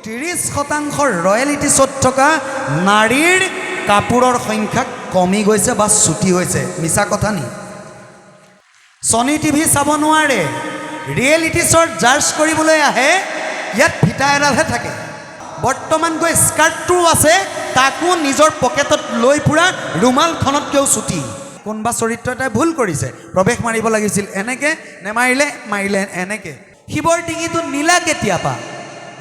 30% royalty শ্ব'ত থকা নাৰীৰ কাপোৰৰ সংখ্যা কমি গৈছে বা ছুটি হৈছে মিছা কথা নি সনি টিভি চাব নোৱাৰে ৰিয়েলিটি শ্ব'ত জাজ কৰিবলৈ আহে ইয়াত ফিটা এডালহে থাকে বৰ্তমান গৈ স্কাৰ্টটো আছে তাকো নিজৰ পকেটত লৈ ফুৰা ৰুমালখনতকৈও ছুটি কোনবা চৰিত্ৰ এটাই ভুল কৰিছে প্ৰৱেশ মাৰিব লাগিছিল এনেকে মাৰিলে এনেকে শিৱৰ ডিঙিটো নীলা কেতিয়াবা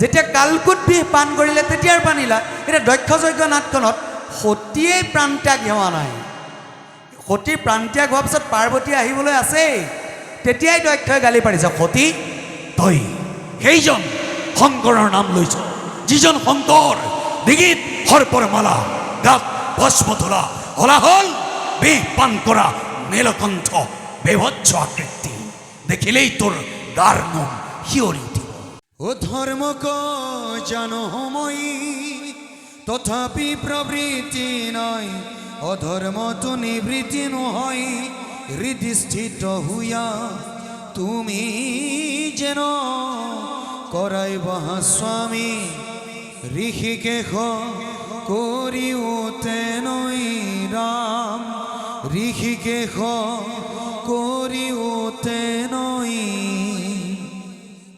যেতিয়া কালকুট বিহ পান কৰিলে তেতিয়াৰ পৰা নীলা এতিয়া দক্ষযজ্ঞ নাটখনত সতীয়ে প্ৰাণত্যাগ হোৱা নাই সতীৰ প্ৰাণত্যাগ হোৱাৰ পিছত পাৰ্বতী আহিবলৈ আছেই তেতিয়াই দক্ষই গালি পাৰিছে সতী তই সেইজন শংকৰৰ নাম লৈছ যিজন শংকৰ ডিঙিত সৰ্পৰ মালা গাত ভস্ম তোলা হলা হল বিহ পান কৰা নীলকণ্ঠ বেভৎস আকৃতি দেখিলেই তোৰ গাৰ নোম শিয়ৰি উঠিব ও ধৰ্মক জানো সময় তথাপি প্ৰবৃত্তি নাই অধৰ্মটো নিবৃত্তি নহয় হৃদিস্থিত হুয়া তুমি যেন কৰাই বহা স্বামী ঋষিকেশ কৰিওতে নৈ ৰাম ঋষিকেশ কৰিওতে নৈ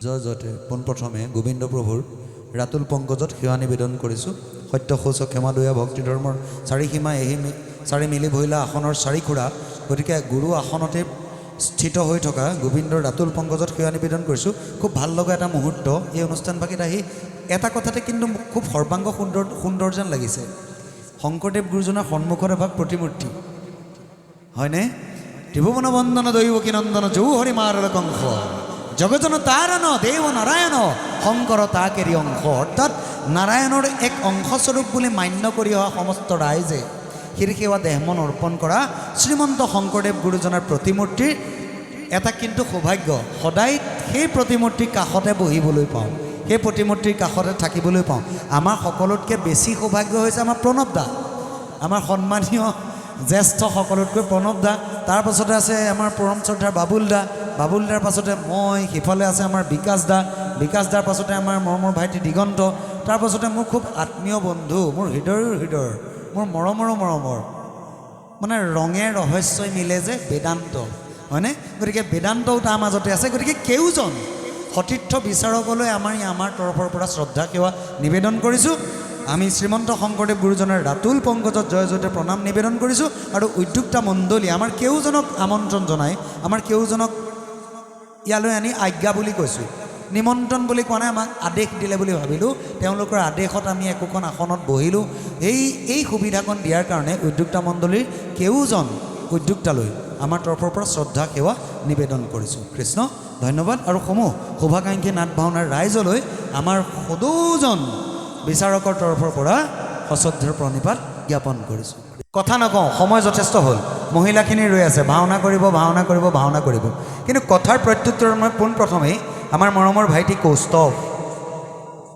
জয়তে পোনপ্ৰথমে গোবিন্দ প্ৰভুৰ ৰাতুল পংকজত সেৱা নিবেদন কৰিছোঁ সত্য শৌচ ক্ষমা দয়া ভক্তি ধৰ্মৰ চাৰি সীমা এহি চাৰি মিলি ভৈলা আসনৰ চাৰি খুৰা গতিকে গুৰু আসনতে স্থিত হৈ থকা গোবিন্দৰ ৰাতুল পংকজত সেৱা নিবেদন কৰিছোঁ খুব ভাল লগা এটা মুহূৰ্ত এই অনুষ্ঠানভাগিত আহি এটা কথাতে কিন্তু খুব সৰ্বাংগ সুন্দৰ যেন লাগিছে শংকৰদেৱ গুৰুজনাৰ সন্মুখত এভাগ প্ৰতিমূৰ্তি হয়নে ত্ৰিভুৱন বন্দন দৈৱকী নন্দন যৌহৰি মাৰল কংস জগজন তাৰণ দেৱ নাৰায়ণ শংকৰ তাকেৰি অংশ অৰ্থাৎ নাৰায়ণৰ এক অংশস্বৰূপ বুলি মান্য কৰি অহা সমস্ত ৰাইজে শিৰসেৱা দেহমন অৰ্পণ কৰা শ্ৰীমন্ত শংকৰদেৱ গুৰুজনাৰ প্ৰতিমূৰ্তিৰ এটা কিন্তু সৌভাগ্য সদায় সেই প্ৰতিমূৰ্তিৰ কাষতে বহিবলৈ পাওঁ সেই প্ৰতিমূৰ্তিৰ কাষতে থাকিবলৈ পাওঁ আমাৰ সকলোতকৈ বেছি সৌভাগ্য হৈছে আমাৰ প্ৰণৱ দা আমাৰ সন্মানীয় জ্যেষ্ঠ সকলোতকৈ প্ৰণৱ দা তাৰ পাছতে আছে আমাৰ পৰম শ্ৰদ্ধাৰ বাবুল দাৰ পাছতে মই সিফালে আছে আমাৰ বিকাশ দাৰ পাছতে আমাৰ মৰমৰ ভাইটি দিগন্ত তাৰ পাছতে মোৰ খুব আত্মীয় বন্ধু মোৰ হৃদয়ৰ মোৰ মৰমৰ মানে ৰঙে ৰহস্যই মিলে যে বেদান্ত হয়নে গতিকে বেদান্তও তাৰ মাজতে আছে গতিকে কেউজন সতীৰ্থ বিচাৰকলৈ আমাৰ তৰফৰ পৰা শ্ৰদ্ধা সেৱা নিবেদন কৰিছোঁ আমি শ্ৰীমন্ত শংকৰদেৱ গুৰুজনাৰ ৰাতুল পংকজত জয়তে প্ৰণাম নিবেদন কৰিছোঁ আৰু উদ্যোক্তা মণ্ডলী আমাৰ কেউজনক আমন্ত্ৰণ জনাই আমাৰ কেউজনক ইয়ালৈ আনি আজ্ঞা বুলি কৈছোঁ নিমন্ত্ৰণ বুলি কোৱা নাই আমাক আদেশ দিলে বুলি ভাবিলোঁ তেওঁলোকৰ আদেশত আমি একোখন আসনত বহিলোঁ এই সুবিধাকণ দিয়াৰ কাৰণে উদ্যোক্তা মণ্ডলীৰ কেউজন উদ্যোক্তালৈ আমাৰ তৰফৰ পৰা শ্ৰদ্ধা সেৱা নিবেদন কৰিছোঁ কৃষ্ণ ধন্যবাদ আৰু সমূহ শুভাকাংক্ষী নাট ভাওনাৰ ৰাইজলৈ আমাৰ সদৌজন বিচাৰকৰ তৰফৰ পৰা সশ্ৰদ্ধৰ প্ৰণিপাত জ্ঞাপন কৰিছোঁ কথা নকওঁ সময় যথেষ্ট হ'ল মহিলাখিনি ৰৈ আছে ভাওনা কৰিব কিন্তু কথাৰ প্ৰত্যুত্তৰত মই পোনপ্ৰথমেই আমাৰ মৰমৰ ভাইটি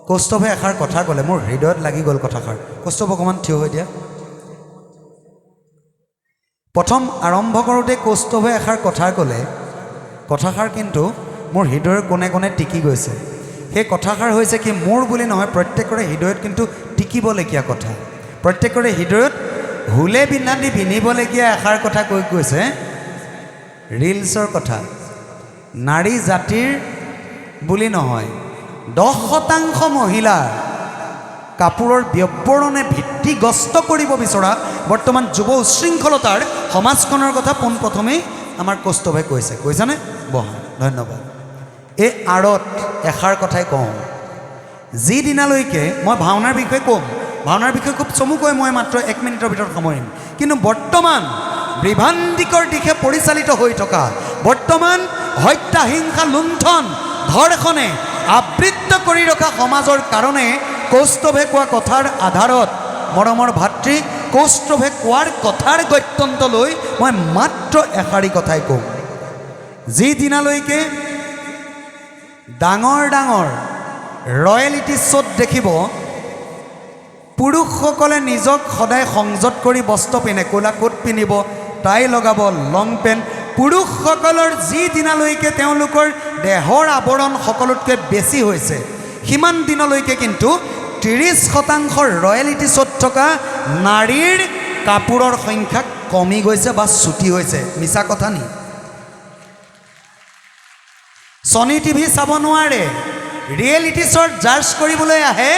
কৌস্তভে এষাৰ কথা ক'লে মোৰ হৃদয়ত লাগি গ'ল কথাষাৰ কৌস্তভ অকণমান থিয় হৈ দিয়া প্ৰথম আৰম্ভ কৰোঁতে কৌস্তভে এষাৰ কথা ক'লে কথাষাৰ কিন্তু মোৰ হৃদয়ৰ কোণে কোণে টিকি গৈছে সেই কথাষাৰ হৈছে কি মোৰ বুলি নহয় প্ৰত্যেকৰে হৃদয়ত কিন্তু টিকিবলগীয়া কথা প্ৰত্যেকৰে হৃদয়ত হুলে বিনাদি পিন্ধিবলগীয়া এষাৰ কথা কৈ গৈছে ৰিলছৰ কথা নাৰী জাতিৰ বুলি নহয় 10% মহিলাৰ কাপোৰৰ ব্যৱৰণে ভিত্তিগ্ৰস্ত কৰিব বিচৰা বৰ্তমান যুৱ উশৃংখলতাৰ সমাজখনৰ কথা পোনপ্ৰথমেই আমাৰ কৌস্তভে কৈছেনে বহা ধন্যবাদ এই আঁৰত এষাৰ কথাই কওঁ যিদিনালৈকে মই ভাওনাৰ বিষয়ে ক'ম ভাওনাৰ বিষয়ে খুব চমুকৈ মই মাত্ৰ 1 মিনিটৰ ভিতৰত সামৰিম কিন্তু বৰ্তমান বিভ্ৰান্তিকৰ দিশে পৰিচালিত হৈ থকা বৰ্তমান হত্যা হিংসা লুণ্ঠন ধৰ্ষণে আবৃত্ত কৰি ৰখা সমাজৰ কাৰণে কৌস্তভে কোৱা কথাৰ আধাৰত মৰমৰ ভাতৃ কৌস্তভে কোৱাৰ কথাৰ গত্যন্ত লৈ মই মাত্ৰ এষাৰি কথাই কওঁ যিদিনালৈকে ডাঙৰ ৰয়েলিটি শ্ব'ত দেখিব পুৰুষসকলে নিজক সদায় সংযত কৰি বস্ত্ৰ পিন্ধে ক'লা কোট পিন্ধিব টাই লগাব লং পেণ্ট পুৰুষসকলৰ যিদিনালৈকে তেওঁলোকৰ দেহৰ আৱৰণ সকলোতকৈ বেছি হৈছে সিমান দিনলৈকে কিন্তু 30% ৰয়েলিটি শ্ব'ত থকা নাৰীৰ কাপোৰৰ সংখ্যা কমি গৈছে বা ছুটি হৈছে। মিছা কথা নি? ছনী টিভি চাব নোৱাৰে, ৰিয়েলিটি শ্ব'ত জাৰ্জ কৰিবলৈ আহে,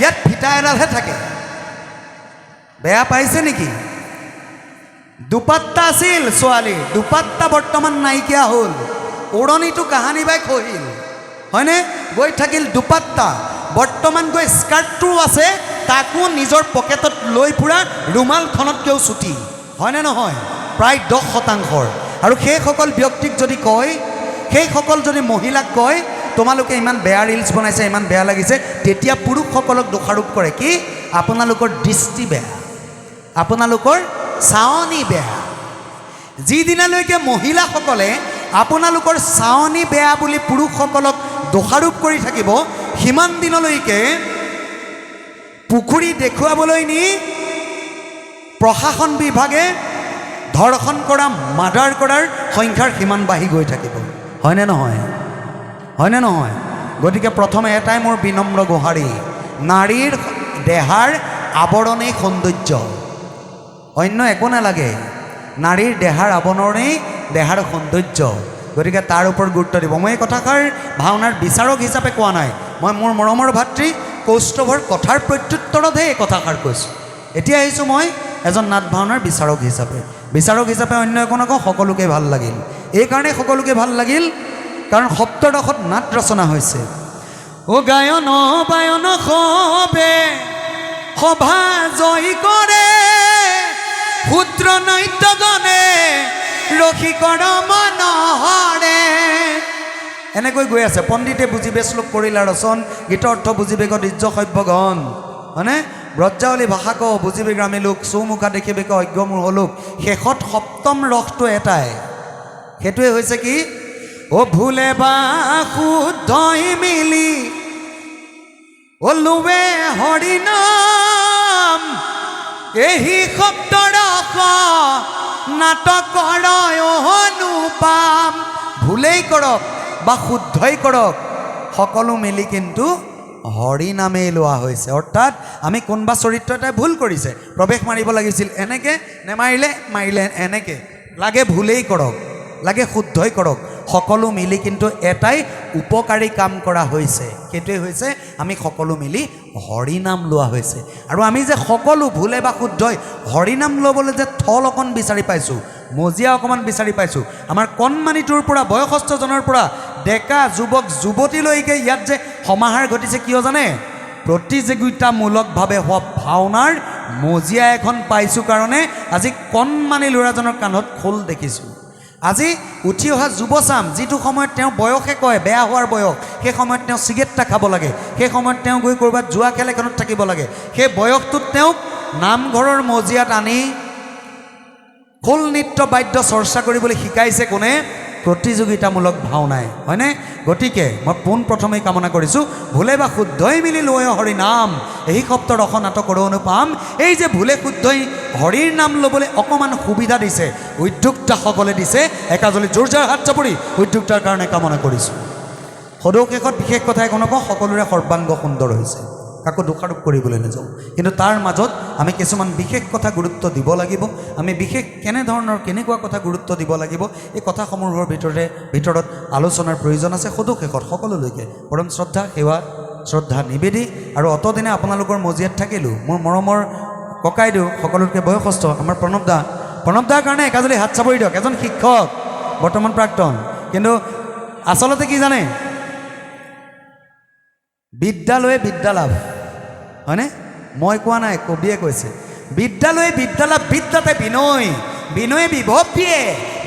ইয়াত ফিটা এডালহে থাকে। বেয়া পাইছে নেকি? দুপাট্টা আছিল ছোৱালীৰ, দুপাট্টা বৰ্তমান নাইকিয়া হ'ল, ওৰণিটো কাহানি বাই খহিল, হয়নে? গৈ থাকিল দুপাট্টা, বৰ্তমান গৈ স্কাৰ্টটো আছে, তাকো নিজৰ পকেটত লৈ ফুৰা ৰুমালখনতকৈও ছুটি, হয়নে নহয়? প্ৰায় 10%। আৰু সেইসকল ব্যক্তিক যদি কয়, সেইসকল যদি মহিলাক কয় তোমালোকে ইমান বেয়া ৰিলছ বনাইছে, ইমান বেয়া লাগিছে, তেতিয়া পুৰুষসকলক দোষাৰোপ কৰে কি? আপোনালোকৰ দৃষ্টি বেয়া, আপোনালোকৰ চাৱনি বেয়া। যিদিনালৈকে মহিলাসকলে আপোনালোকৰ চাৱনি বেয়া বুলি পুৰুষসকলক দোষাৰোপ কৰি থাকিব, সিমান দিনলৈকে পুখুৰী দেখুৱাবলৈ নি প্ৰশাসন বিভাগে ধৰ্ষণ কৰা, মাৰ্ডাৰ কৰাৰ সংখ্যাৰ সিমান বাঢ়ি গৈ থাকিব। হয়নে নহয়? হয়নে নহয়? গতিকে প্ৰথমে এটাই মোৰ বিনম্ৰ গুহাৰি, নাৰীৰ দেহাৰ আৱৰণেই সৌন্দৰ্য, অন্য একো নালাগে। নাৰীৰ দেহাৰ আৱৰণেই দেহাৰ সৌন্দৰ্য। গতিকে তাৰ ওপৰত গুৰুত্ব দিব। মই এই কথাষাৰ ভাওনাৰ বিচাৰক হিচাপে কোৱা নাই, মই মোৰ মৰমৰ ভাতৃ কৌস্তভৰ কথাৰ প্ৰত্যুত্তৰতহে এই কথাষাৰ কৈছোঁ। এতিয়া আহিছোঁ মই এজন নাট ভাওনাৰ বিচাৰক হিচাপে। বিচাৰক হিচাপে অন্য একো নকওঁ, সকলোকে ভাল লাগিল। এইকাৰণে সকলোকে ভাল লাগিল কাৰণ সপ্তদশত নাট ৰচনা হৈছে। ও গায়ন বায়ন সবে সভা জয় কৰে, ক্ষুদ্ৰ নৃত্যগণে ৰসিকৰ মনহৰে। এনেকৈ গৈ আছে। পণ্ডিতে বুজিবে শ্লোক কৰিলা ৰচন, গীতৰ অৰ্থ বুজিবে গদ্য সভ্যগণ, হয়নে? ব্ৰজাৱলী ভাষা ক বুজিবে গ্ৰামী লোক, চৌমুখা দেখিবে ক অজ্ঞ মোৰ হলোক। শেষত সপ্তম ৰসটো এটাই, সেইটোৱে হৈছে কি? ও ভুলে বা শুদ্ধই মিলি ওলুৱে হৰিনাম, এই শব্দৰস নাটকৰ অনুপাম। ভুলেই কৰক বা শুদ্ধই কৰক, সকলো মিলি কিন্তু হৰি নামেই লোৱা হৈছে। অৰ্থাৎ আমি কোনোবা চৰিত্ৰ এটাই ভুল কৰিছে, প্ৰৱেশ মাৰিব লাগিছিল এনেকে, নেমাৰিলে মাৰিলে এনেকে, লাগে ভুলেই কৰক, লাগে শুদ্ধই কৰক, সকলো মিলি কিন্তু এটাই উপকাৰী কাম কৰা হৈছে। সেইটোৱে হৈছে আমি সকলো মিলি হৰিনাম লোৱা হৈছে। আৰু আমি যে সকলো ভুলে বা শুদ্ধই হৰিনাম ল'বলৈ যে থল অকণ বিচাৰি পাইছোঁ, মজিয়া অকণমান বিচাৰি পাইছোঁ, আমাৰ কণমানিটোৰ পৰা বয়সস্থজনৰ পৰা ডেকা যুৱক যুৱতীলৈকে ইয়াত যে সমাহাৰ ঘটিছে, কিয় জানে? প্ৰতিযোগিতামূলকভাৱে হোৱা ভাওনাৰ মজিয়া এখন পাইছোঁ কাৰণে আজি কণমানি ল'ৰাজনৰ কাণত খোল দেখিছোঁ। আজি উঠি অহা যুৱচাম, যিটো সময়ত তেওঁ বয়সে কয় বেয়া হোৱাৰ বয়স, সেই সময়ত তেওঁ চিগেট এটা খাব লাগে, সেই সময়ত তেওঁ গৈ ক'ৰবাত জুৱা খেল এখনত থাকিব লাগে, সেই বয়সটোত তেওঁক নামঘৰৰ মজিয়াত আনি খোল নৃত্য বাদ্য চৰ্চা কৰিবলৈ শিকাইছে কোনে? প্ৰতিযোগিতামূলক ভাওনাই, হয়নে? গতিকে মই পোনপ্ৰথমেই কামনা কৰিছোঁ, ভুলে বা শুদ্ধই মিলি লৈ হৰি নাম, এই সপ্তদশ নাটকৰ অনুপাম। এই যে ভুলে শুদ্ধই হৰিৰ নাম ল'বলৈ অকণমান সুবিধা দিছে উদ্যোক্তাসকলে দিছে, একাজলি জোৰজাৰ হাত চাপৰি উদ্যোক্তাৰ কাৰণে কামনা কৰিছোঁ। সদৌ শেষত বিশেষ কথা একো নকওঁ, সকলোৰে সৰ্বাংগ সুন্দৰ হৈছে, কাকো দোষাৰোপ কৰিবলৈ নাযাওঁ, কিন্তু তাৰ মাজত আমি কিছুমান বিশেষ কথা গুৰুত্ব দিব লাগিব। আমি বিশেষ কেনেকুৱা কথা গুৰুত্ব দিব লাগিব, এই কথাসমূহৰ ভিতৰত আলোচনাৰ প্ৰয়োজন আছে। সদৌ শেষত সকলোলৈকে পৰম শ্ৰদ্ধা সেৱা শ্ৰদ্ধা নিবেদি আৰু অতদিনে আপোনালোকৰ মজিয়াত থাকিলোঁ মোৰ মৰমৰ ককাইদেউ, সকলোতকৈ বয়সস্থ আমাৰ প্ৰণৱদাৰ কাৰণে একাজলি হাত চাপৰি দিয়ক। এজন শিক্ষক, বৰ্তমান প্ৰাক্তন, কিন্তু আচলতে কি জানে? বিদ্যালয়ে বিদ্যালাভ, হয়নে? মই কোৱা নাই, কবিয়ে কৈছে। বিদ্যালয়ে বিদ্যালাভ, বিদ্যাতে বিনয়, বিনয়ে বিভৱ দিয়ে,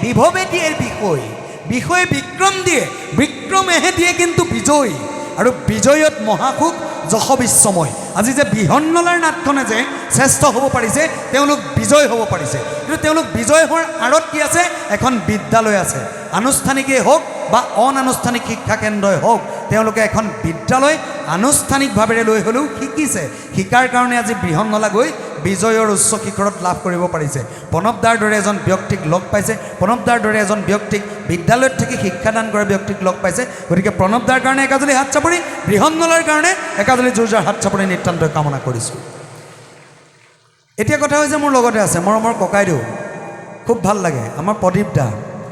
বিভৱে দিয়ে বিষয়, বিষয়ে বিক্ৰম দিয়ে, বিক্ৰমেহে দিয়ে কিন্তু বিজয়, আৰু বিজয়ত মহাসুখ যশ বিশ্বময়। আজি যে বিহন্নলাৰ নাটখনে যে শ্ৰেষ্ঠ হ'ব পাৰিছে, তেওঁলোক বিজয় হ'ব পাৰিছে, কিন্তু তেওঁলোক বিজয় হোৱাৰ আঁৰত কি আছে? এখন বিদ্যালয় আছে। আনুষ্ঠানিকেই হওক বা অনানুষ্ঠানিক শিক্ষা কেন্দ্ৰই হওক, তেওঁলোকে এখন বিদ্যালয় আনুষ্ঠানিকভাৱেৰে লৈ হ'লেও শিকিছে। শিকাৰ কাৰণে আজি বৃহন্নলা গৈ বিজয়ৰ উচ্চ শিখৰত লাভ কৰিব পাৰিছে। প্ৰণৱদাৰ দৰে এজন ব্যক্তিক লগ পাইছে, প্ৰণৱদাৰ দৰে এজন ব্যক্তিক বিদ্যালয়ত থাকি শিক্ষাদান কৰা ব্যক্তিক লগ পাইছে। গতিকে প্ৰণৱদাৰ কাৰণে একাজলি হাত চাপৰি, বৃহন্নলাৰ কাৰণে একাজলি জোৰজাৰ হাত চাপৰি নিতান্তই কামনা কৰিছোঁ। এতিয়া কথা হৈছে মোৰ লগতে আছে মৰমৰ ককাইদেউ, খুব ভাল লাগে আমাৰ প্ৰদীপ দা।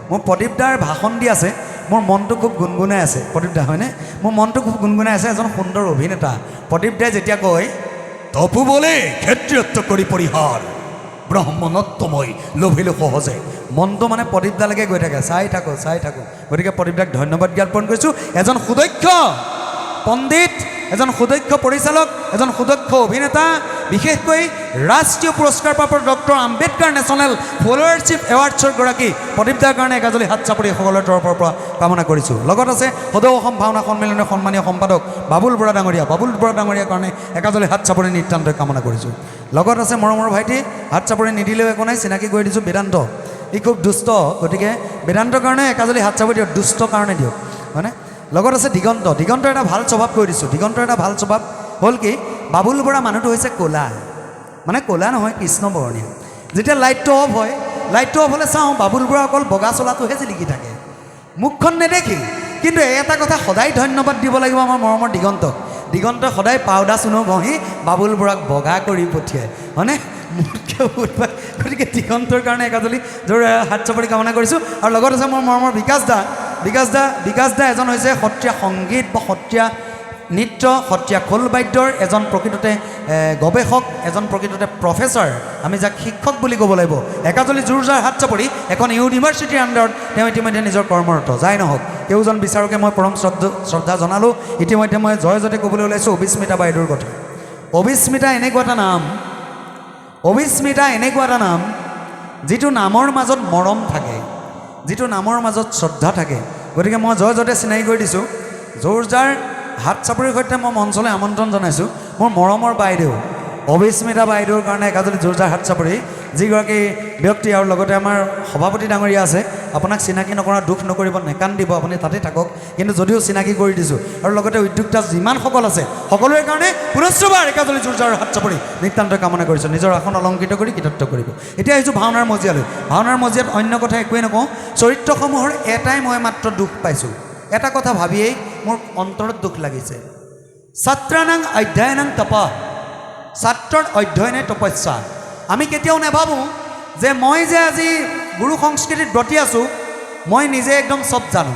মোৰ প্ৰদীপ দাৰ ভাষণ দি আছে, মোৰ মনটো খুব গুণগুণাই আছে। প্ৰদীপ দা হয়নে? মোৰ মনটো খুব গুণগুণাই আছে। এজন সুন্দৰ অভিনেতা প্ৰদীপ দাই যেতিয়া কয় তপু বলে ক্ষেত্ৰীয়ত্ব কৰি পৰিহাৰ ব্ৰহ্মণত্বময় লোভিলো সহজে, মনটো মানে প্ৰদীপ দালৈকে গৈ থাকে, চাই থাকোঁ। গতিকে প্ৰদীপ দাক ধন্যবাদ জ্ঞাপন কৰিছোঁ। এজন সুদক্ষ পণ্ডিত, এজন সুদক্ষ পৰিচালক, এজন সুদক্ষ অভিনেতা, বিশেষকৈ ৰাষ্ট্ৰীয় পুৰস্কাৰপ্ৰাপ্ত ডক্টৰ আম্বেদকাৰ নেশ্যনেল ফলোৱাৰশ্বিপ এৱাৰ্ডছৰ গৰাকী প্ৰদীপ দাৰ কাৰণে একাজলি হাত চাপৰি সকলোৰে তৰফৰ পৰা কামনা কৰিছোঁ। লগত আছে সদৌ অসম ভাওনা সন্মিলনৰ সন্মানীয় সম্পাদক বাবুল বৰা ডাঙৰীয়াৰ কাৰণে একাজলি হাত চাপৰি নিতান্তই কামনা কৰিছোঁ। লগত আছে মৰমৰ ভাইটি, হাত চাপৰি নিদিলেও একো নাই, চিনাকি কৰি দিছোঁ বেদান্ত। ই খুব দুষ্ট, গতিকে বেদান্তৰ কাৰণে একাজলি হাত চাপৰি দিয়ক, দুষ্ট কাৰণে দিয়ক, হয়নে? লগত আছে দিগন্তৰ এটা ভাল স্বভাৱ কৈ দিছোঁ। দিগন্তৰ এটা ভাল স্বভাৱ হ'ল কি, বাবুল বৰা মানুহটো হৈছে ক'লা, মানে ক'লা নহয় কৃষ্ণবৰ্ণীয়। যেতিয়া লাইটটো অফ হয়, লাইটটো অফ হ'লে চাওঁ বাবুল বৰা অকল বগা চোলাটোহে জিলিকি থাকে, মুখখন নেদেখি। কিন্তু এটা কথা সদায় ধন্যবাদ দিব লাগিব আমাৰ মৰমৰ দিগন্তই সদায় পাউডাৰ চুনো ঘঁহি বাবুল বৰাক বগা কৰি পঠিয়ায়, হয়নে? মোতকৈ বহুত পায়। গতিকে দিগন্তৰ কাৰণে একাজলি জোৰ হাত চাপৰি কামনা কৰিছোঁ। আৰু লগত আছে মোৰ মৰমৰ বিকাশ দা এজন হৈছে সত্ৰীয়া সংগীত বা সত্ৰীয়া নৃত্য, সত্ৰীয়া খোল বাদ্যৰ এজন প্ৰকৃততে গৱেষক, এজন প্ৰকৃততে প্ৰফেচাৰ, আমি যাক শিক্ষক বুলি ক'ব লাগিব। একাজলি জোৰজাৰ হাত চাপৰি এখন ইউনিভাৰ্চিটিৰ আণ্ডাৰত তেওঁ ইতিমধ্যে নিজৰ কৰ্মৰত। যাই নহওক, তেওঁজন বিচাৰকে মই পৰম শ্ৰদ্ধা জনালোঁ। ইতিমধ্যে মই জয়জতে ক'বলৈ ওলাইছোঁ অভিস্মিতা বাইদেউৰ কথা। অভিস্মিতা এনেকুৱা এটা নাম যিটো নামৰ মাজত মৰম থাকে, যিটো নামৰ মাজত শ্ৰদ্ধা থাকে। গতিকে মই জয়জতে চিনাকি কৰি দিছোঁ। জোৰজাৰ হাত চাপৰিৰ সৈতে মই মঞ্চলৈ আমন্ত্ৰণ জনাইছোঁ মোৰ মৰমৰ বাইদেউ অভিস্মিতা বাইদেউৰ কাৰণে একাজলি জোৰজাৰ হাত চাপৰি, যিগৰাকী ব্যক্তি আৰু লগতে আমাৰ সভাপতি ডাঙৰীয়া আছে। আপোনাক চিনাকি নকৰা দুখ নকৰিব, নেকান্দিব, আপুনি তাতে থাকক, কিন্তু যদিও চিনাকি কৰি দিছোঁ। আৰু লগতে উদ্যোক্তা যিমানসকল আছে সকলোৰে কাৰণে পুনশ্চবাৰ একাজলি জোৰজাৰ হাত চাপৰি নিতান্তই কামনা কৰিছোঁ। নিজৰ আসন অলংকৃত কৰি কৃতত্ব কৰিব। এতিয়া আহিছোঁ ভাওনাৰ মজিয়ালৈ। ভাওনাৰ মজিয়াত অন্য কথা একোৱেই নকওঁ, চৰিত্ৰসমূহৰ এটাই মই মাত্ৰ দুখ পাইছোঁ। এটা কথা ভাবিয়েই মোৰ অন্তৰত দুখ লাগিছে। ছাত্ৰানাং অধ্যয়নাং তপঃ, ছাত্ৰৰ অধ্যয়নে তপস্যা। আমি কেতিয়াও নাভাবোঁ যে মই যে আজি গুৰু সংস্কৃতিত ব্ৰতি আছোঁ, মই নিজে একদম চব জানো,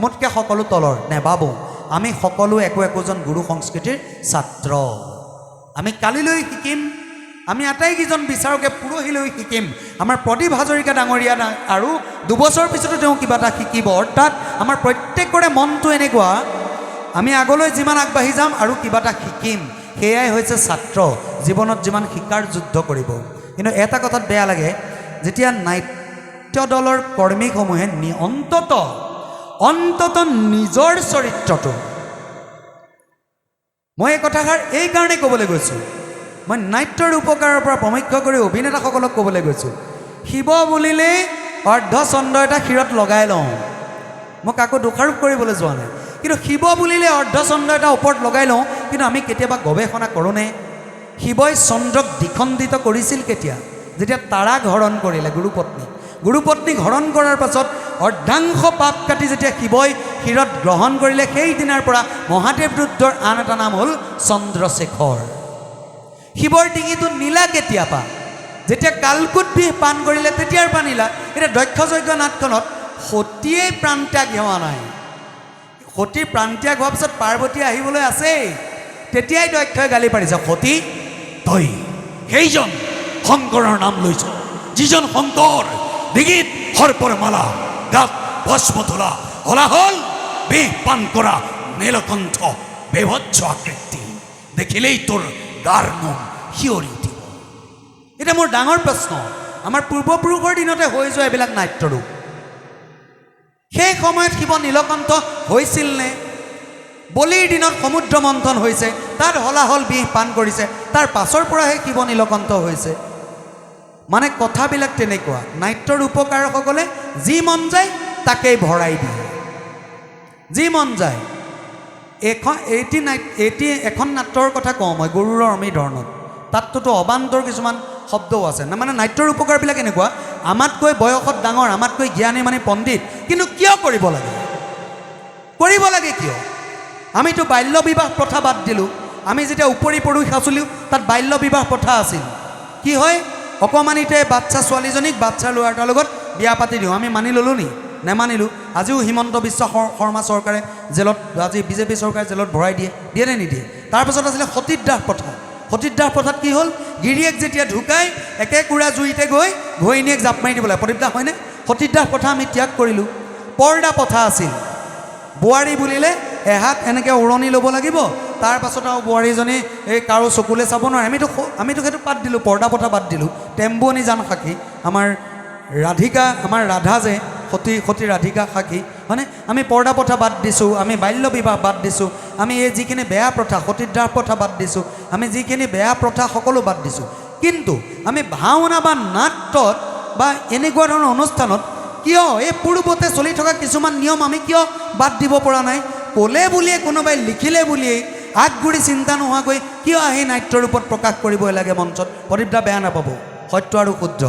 মোতকৈ সকলো তলৰ, নাভাবোঁ। আমি সকলো একোজন গুৰু সংস্কৃতিৰ ছাত্ৰ। আমি কালিলৈ শিকিম, আমি আটাইকেইজন বিচাৰকে পৰহিলৈ শিকিম। আমাৰ প্ৰদীপ হাজৰিকা ডাঙৰীয়া আৰু দুবছৰ পিছতো তেওঁ কিবা এটা শিকিব। অৰ্থাৎ আমাৰ প্ৰত্যেকৰে মনটো এনেকুৱা, আমি আগলৈ যিমান আগবাঢ়ি যাম আৰু কিবা এটা শিকিম, সেয়াই হৈছে ছাত্ৰ। জীৱনত যিমান শিকাৰ যুদ্ধ কৰিব। কিন্তু এটা কথাত বেয়া লাগে, যেতিয়া নাট্য দলৰ কৰ্মীসমূহে অন্তত নিজৰ চৰিত্ৰটো, মই এই কথাষাৰ এইকাৰণেই ক'বলৈ গৈছোঁ, মই নাট্যৰ উপকাৰৰ পৰা প্ৰমুখ্য কৰি অভিনেতাসকলক ক'বলৈ গৈছোঁ, শিৱ বুলিলেই অৰ্ধচন্দ্ৰ এটা শিৰত লগাই লওঁ। মই কাকো দোষাৰোপ কৰিবলৈ যোৱা নাই, কিন্তু শিৱ বুলিলে অৰ্ধচন্দ্ৰ এটা ওপৰত লগাই লওঁ। কিন্তু আমি কেতিয়াবা গৱেষণা কৰোঁনে, শিৱই চন্দ্ৰক দ্বিখণ্ডিত কৰিছিল কেতিয়া? যেতিয়া তাৰাক হৰণ কৰিলে গুৰুপত্নীক হৰণ কৰাৰ পাছত অৰ্ধাংশ পাপ কাটি যেতিয়া শিৱই শিৰত গ্ৰহণ কৰিলে, সেই দিনাৰ পৰা মহাদেৱ ৰুদ্ৰৰ আন এটা নাম হ'ল চন্দ্ৰশেখৰ। শিৱৰ ডিঙিটো নীলা কেতিয়াবা? যেতিয়া কালকুট বিষ পান কৰিলে তেতিয়াৰ পৰা নীলা। এতিয়া দক্ষযজ্ঞ নাটখনত সতীয়েই প্ৰাণত্যাগ হোৱা নাই, সতীৰ প্ৰাণত্যাগ হোৱাৰ পিছত পাৰ্বতী আহিবলৈ আছেই, তেতিয়াই দক্ষই গালি পাৰিছে, সতী তই সেইজন শংকৰৰ নাম লৈছ, যিজন শংকৰ ডিঙিত সৰ্পৰ মালা, গাত ভস্ম তোলা, হলা হ'ল বিষ পান কৰা নীলকণ্ঠ বেভৎস আকৃতি, দেখিলেই তোৰ গাৰ নোম শিয়ৰি উঠিব। এতিয়া মোৰ ডাঙৰ প্ৰশ্ন, আমাৰ পূৰ্বপুৰুষৰ দিনতে হৈ যোৱা এইবিলাক নাট্যৰূপ, সেই সময়ত শিৱ নীলকণ্ঠ হৈছিল নে? বলিৰ দিনত সমুদ্ৰ মন্থন হৈছে, তাত হলাহল বিষ পান কৰিছে, তাৰ পাছৰ পৰাহে শিৱ নীলকণ্ঠ হৈছে। মানে কথাবিলাক তেনেকুৱা, নাট্যৰ উপকাৰকসকলে যি মন যায় তাকেই ভৰাই দিয়ে, যি মন যায়। এখন নাট্যৰ কথা কওঁ মই, গৰুড়ৰ অমৃত ধৰণত তাতটোতো অবান্তৰ কিছুমান শব্দও আছে না, মানে নাট্যৰ উপকাৰবিলাক এনেকুৱা, আমাতকৈ বয়সত ডাঙৰ, আমাতকৈ জ্ঞানী মানে পণ্ডিত, কিন্তু কিয় কৰিব লাগে? কৰিব লাগে কিয়? আমিতো বাল্য বিবাহ প্ৰথা বাদ দিলোঁ। আমি যেতিয়া উপৰি পুৰুষ আছিলোঁ তাত বাল্য বিবাহ প্ৰথা আছিল। কি হয়, অকণমানিতে বাচ্চা ছোৱালীজনীক বাচ্চা ল'ৰা এটাৰ লগত বিয়া পাতি দিওঁ। আমি মানি ল'লোঁ নি? নেমানিলোঁ। আজিও হিমন্ত বিশ্ব শৰ্মা চৰকাৰে জেলত, আজি বিজেপি চৰকাৰে জেলত ভৰাই দিয়ে নে নিদিয়ে? তাৰপাছত আছিলে সতীদাহ প্ৰথা। সতীদাহ প্ৰথাত কি হ'ল, গিৰিয়েক যেতিয়া ঢুকাই একে কুৰা জুইতে গৈ ঘৈণীয়েক জাপ মাৰি দিব লাগে। প্ৰতিদাহ হয়নে? সতীদাহ প্ৰথা আমি ত্যাগ কৰিলোঁ। পৰ্দা প্ৰথা আছিল। বোৱাৰী বুলিলে এহাত এনেকৈ উৰণি ল'ব লাগিব, তাৰপাছত আৰু বোৱাৰীজনী এই কাৰো চকুলে চাব নোৱাৰে। আমিতো সেইটো বাদ দিলোঁ, পৰ্দা প্ৰথা বাদ দিলোঁ। টেম্বুৱনী জান সাক্ষী, আমাৰ ৰাধিকা, আমাৰ ৰাধা যে সতী ৰাধিকা সাক্ষী হয়নে? আমি পৰ্দা প্ৰথা বাদ দিছোঁ, আমি বাল্য বিবাহ বাদ দিছোঁ, আমি এই যিখিনি বেয়া প্ৰথা সতীদাহ প্ৰথা বাদ দিছোঁ, আমি যিখিনি বেয়া প্ৰথা সকলো বাদ দিছোঁ। কিন্তু আমি ভাওনা বা নাট্যত বা এনেকুৱা ধৰণৰ অনুষ্ঠানত কিয় এই পূৰ্বতে চলি থকা কিছুমান নিয়ম আমি কিয় বাদ দিব পৰা নাই? ক'লে বুলিয়ে, কোনোবাই লিখিলে বুলিয়েই আগগুৰি চিন্তা নোহোৱাকৈ কিয় আহি নাট্যৰ ৰূপত প্ৰকাশ কৰিবই লাগে মঞ্চত? প্ৰদীপদা বেয়া নাপাব, সত্য আৰু শুদ্ধ।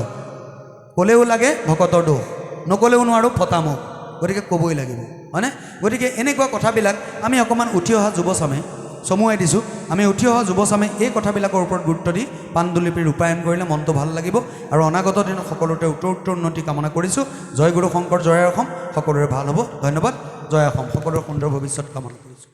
ক'লেও লাগে ভকতৰ দোষ, নক'লেও নোৱাৰোঁ ফটামুখ, গতিকে ক'বই লাগিব হয়নে? গতিকে এনেকুৱা কথাবিলাক আমি অকণমান উঠি অহা যুৱচামে চমুৱাই দিছোঁ। আমি উঠি অহা যুৱচামে এই কথাবিলাকৰ ওপৰত গুৰুত্ব দি পাণ্ডুলিপি ৰূপায়ণ কৰিলে মনটো ভাল লাগিব। আৰু অনাগত দিনত সকলোতে উত্তৰ উন্নতি কামনা কৰিছোঁ। জয় গুৰু শংকৰ, জয় অসম, সকলোৰে ভাল হ'ব। ধন্যবাদ। জয় অসম, সকলোৰে সুন্দৰ ভৱিষ্যত কামনা কৰিছোঁ।